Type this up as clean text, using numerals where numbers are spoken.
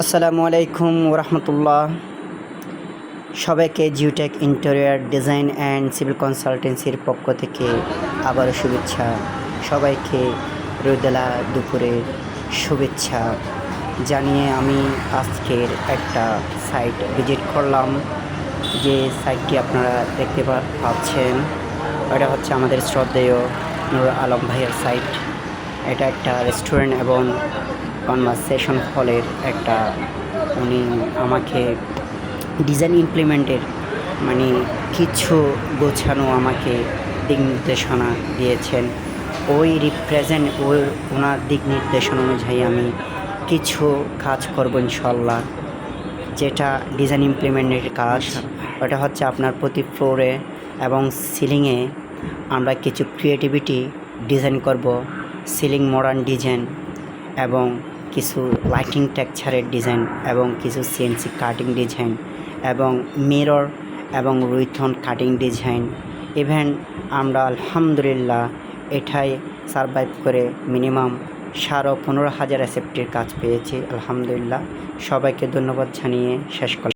আসসালামু আলাইকুম ওরহমতুল্লাহ। সবাইকে Geotech Interior Design and Civil কনসালটেন্সির পক্ষ থেকে আবারও শুভেচ্ছা। সবাইকে রোদেলা দুপুরের শুভেচ্ছা জানিয়ে আমি আজকের একটা সাইট ভিজিট করলাম। যে সাইটটি আপনারা দেখতে পাচ্ছেন এটা হচ্ছে আমাদের শ্রদ্ধেয় নূর আলম ভাইয়ের সাইট। এটা একটা রেস্টুরেন্ট এবং কনভারসেশন হলের একটা, উনি আমাকে ডিজাইন ইমপ্লিমেন্টের কিছু গোছানো আমাকে দিক নির্দেশনা দিয়েছেন। ওই রিপ্রেজেন্ট ওনার দিক নির্দেশনা অনুযায়ী আমি কিছু কাজ করবো ইনশাল্লাহ। যেটা ডিজাইন ইমপ্লিমেন্টের কাজ, ওটা হচ্ছে আপনার প্রতি ফ্লোরে এবং সিলিংয়ে আমরা কিছু ক্রিয়েটিভিটি ডিজাইন করব। সিলিং মডার্ন ডিজাইন এবং কিছু লাইটিং টেক্সচারের ডিজাইন এবং কিছু সিএনসি কাটিং ডিজাইন এবং মিরর এবং রুইথন কাটিং ডিজাইন। ইভেন আমরা আলহামদুলিল্লাহ এটাই সারভাইভ করে মিনিমাম 15,500 অ্যাসেপ্টের কাজ পেয়েছি আলহামদুলিল্লাহ। সবাইকে ধন্যবাদ জানিয়ে শেষ করলাম।